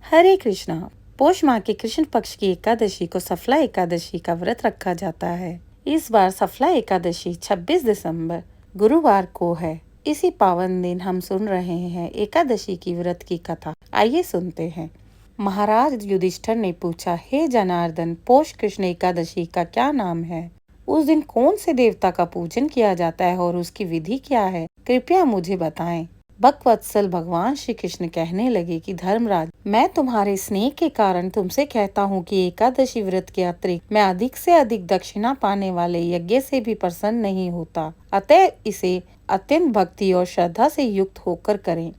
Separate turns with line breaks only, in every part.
हरे कृष्णा। पौष माह के कृष्ण पक्ष की एकादशी को सफला एकादशी का व्रत रखा जाता है। इस बार सफला एकादशी 26 दिसंबर गुरुवार को है। इसी पावन दिन हम सुन रहे हैं एकादशी की व्रत की कथा। आइए सुनते हैं। महाराज युधिष्ठिर ने पूछा, हे जनार्दन, पौष कृष्ण एकादशी का क्या नाम है? उस दिन कौन से देवता का पूजन किया जाता है और उसकी विधि क्या है? कृपया मुझे बताएं। भक्तवत्सल भगवान श्री कृष्ण कहने लगे कि धर्मराज, मैं तुम्हारे स्नेह के कारण तुमसे कहता हूँ कि एकादशी व्रत के अतिरिक्त मैं अधिक से अधिक दक्षिणा पाने वाले यज्ञ से भी प्रसन्न नहीं होता। अतः इसे अत्यंत भक्ति और श्रद्धा से युक्त होकर करें।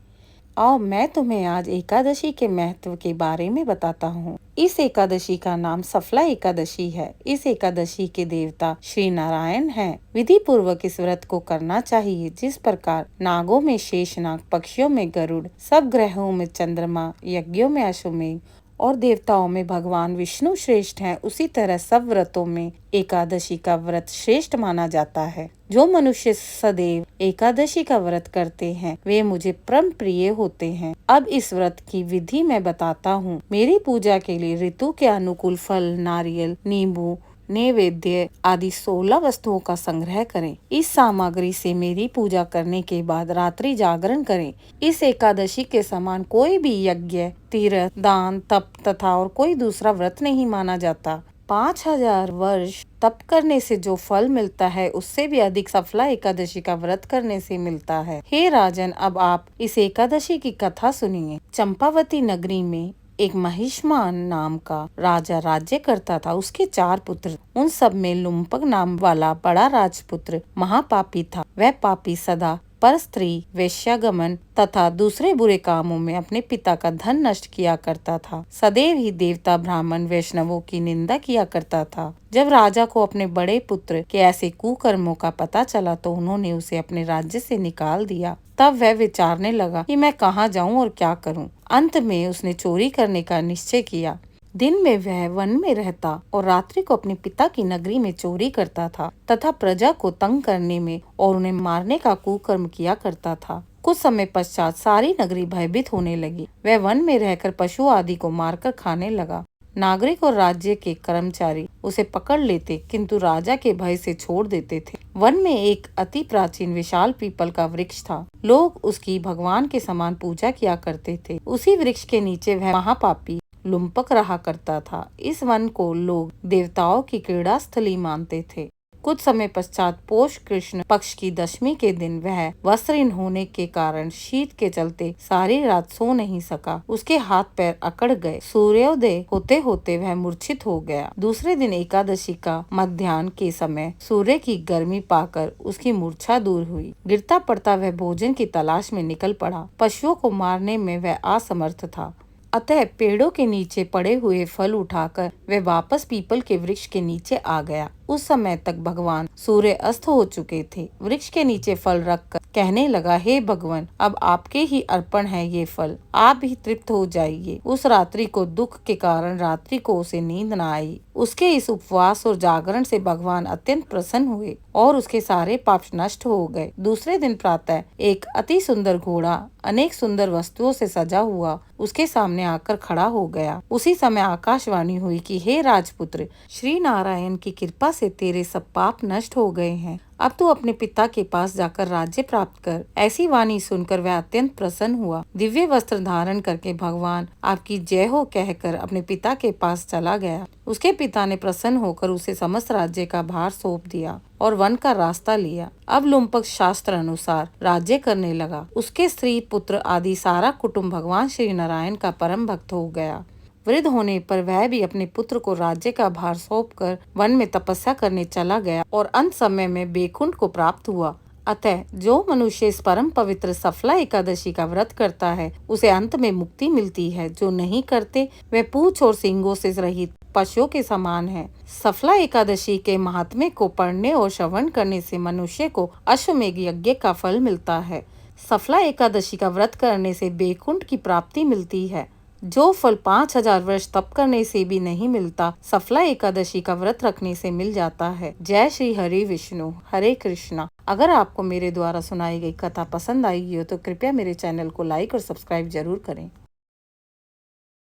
आओ मैं तुम्हें आज एकादशी के महत्व के बारे में बताता हूँ। इस एकादशी का नाम सफला एकादशी है। इस एकादशी के देवता श्री नारायण हैं। विधि पूर्वक इस व्रत को करना चाहिए। जिस प्रकार नागों में शेषनाग, पक्षियों में गरुड़, सब ग्रहों में चंद्रमा, यज्ञों में अश्वमेघ और देवताओं में भगवान विष्णु श्रेष्ठ हैं, उसी तरह सब व्रतों में एकादशी का व्रत श्रेष्ठ माना जाता है। जो मनुष्य सदैव एकादशी का व्रत करते हैं वे मुझे परम प्रिय होते हैं। अब इस व्रत की विधि मैं बताता हूँ। मेरी पूजा के लिए ऋतु के अनुकूल फल, नारियल, नींबू, नैवेद्य आदि 16 वस्तुओं का संग्रह करें। इस सामग्री से मेरी पूजा करने के बाद रात्रि जागरण करें। इस एकादशी के समान कोई भी यज्ञ, तीर्थ, दान, तप तथा और कोई दूसरा व्रत नहीं माना जाता। 5000 वर्ष तप करने से जो फल मिलता है उससे भी अधिक सफला एकादशी का व्रत करने से मिलता है। हे राजन, अब आप इस एकादशी की कथा सुनिए। चंपावती नगरी में एक महिष्मान नाम का राजा राज्य करता था। उसके 4 पुत्र। उन सब में लुम्पक नाम वाला बड़ा राजपुत्र महापापी था। वह पापी सदा पर स्त्री, वेश्यागमन तथा दूसरे बुरे कामों में अपने पिता का धन नष्ट किया करता था। सदैव ही देवता, ब्राह्मण, वैष्णवों की निंदा किया करता था। जब राजा को अपने बड़े पुत्र के ऐसे कुकर्मों का पता चला तो उन्होंने उसे अपने राज्य से निकाल दिया। तब वह विचारने लगा कि मैं कहाँ जाऊँ और क्या करूँ। अंत में उसने चोरी करने का निश्चय किया। दिन में वह वन में रहता और रात्रि को अपने पिता की नगरी में चोरी करता था तथा प्रजा को तंग करने में और उन्हें मारने का कुकर्म किया करता था। कुछ समय पश्चात सारी नगरी भयभीत होने लगी। वह वन में रहकर पशु आदि को मारकर खाने लगा। नागरिक और राज्य के कर्मचारी उसे पकड़ लेते किंतु राजा के भय से छोड़ देते थे। वन में एक अति प्राचीन विशाल पीपल का वृक्ष था। लोग उसकी भगवान के समान पूजा किया करते थे। उसी वृक्ष के नीचे वह महापापी लुम्पक रहा करता था। इस वन को लोग देवताओं की क्रीड़ा स्थली मानते थे। कुछ समय पश्चात पौष कृष्ण पक्ष की दशमी के दिन वह वस्त्रहीन होने के कारण शीत के चलते सारी रात सो नहीं सका। उसके हाथ पैर अकड़ गए। सूर्योदय होते होते वह मूर्छित हो गया। दूसरे दिन एकादशी का मध्याह्न के समय सूर्य की गर्मी पाकर उसकी मूर्छा दूर हुई। गिरता पड़ता वह भोजन की तलाश में निकल पड़ा। पशुओं को मारने में वह असमर्थ था। अतः पेड़ों के नीचे पड़े हुए फल उठाकर वह वापस पीपल के वृक्ष के नीचे आ गया। उस समय तक भगवान सूर्य अस्त हो चुके थे। वृक्ष के नीचे फल रखकर कहने लगा, हे भगवान, अब आपके ही अर्पण है ये फल, आप भी तृप्त हो जाइए। उस रात्रि को दुख के कारण रात्रि को उसे नींद न आई। उसके इस उपवास और जागरण से भगवान अत्यंत प्रसन्न हुए और उसके सारे पाप नष्ट हो गए। दूसरे दिन प्रातः एक अति सुंदर घोड़ा अनेक सुंदर वस्तुओं से सजा हुआ उसके सामने आकर खड़ा हो गया। उसी समय आकाशवाणी हुई कि हे राजपुत्र, श्री नारायण की कृपा से तेरे सब पाप नष्ट हो गए हैं। अब तू अपने पिता के पास जाकर राज्य प्राप्त कर। ऐसी वाणी सुनकर वह अत्यंत प्रसन्न हुआ। दिव्य वस्त्र धारण करके भगवान आपकी जय हो कहकर अपने पिता के पास चला गया। उसके पिता ने प्रसन्न होकर उसे समस्त राज्य का भार सौंप दिया और वन का रास्ता लिया। अब लुम्पक शास्त्र अनुसार राज्य करने लगा। उसके स्त्री, पुत्र आदि सारा कुटुंब भगवान श्री नारायण का परम भक्त हो गया। वृद्ध होने पर वह भी अपने पुत्र को राज्य का भार सौंपकर वन में तपस्या करने चला गया और अंत समय में वैकुंठ को प्राप्त हुआ। अतः जो मनुष्य इस परम पवित्र सफला एकादशी का व्रत करता है उसे अंत में मुक्ति मिलती है। जो नहीं करते वे पूंछ और सींगों से रहित पशुओं के समान है। सफला एकादशी के महात्म्य को पढ़ने और श्रवण करने से मनुष्य को अश्वमेघ यज्ञ का फल मिलता है। सफला एकादशी का व्रत करने से वैकुंठ की प्राप्ति मिलती है, जो फल 5000 वर्ष तप करने से भी नहीं मिलता, सफला एकादशी का व्रत रखने से मिल जाता है। जय श्री हरि विष्णु। हरे कृष्णा। अगर आपको मेरे द्वारा सुनाई गई कथा पसंद आई हो तो कृपया मेरे चैनल को लाइक और सब्सक्राइब जरूर करें।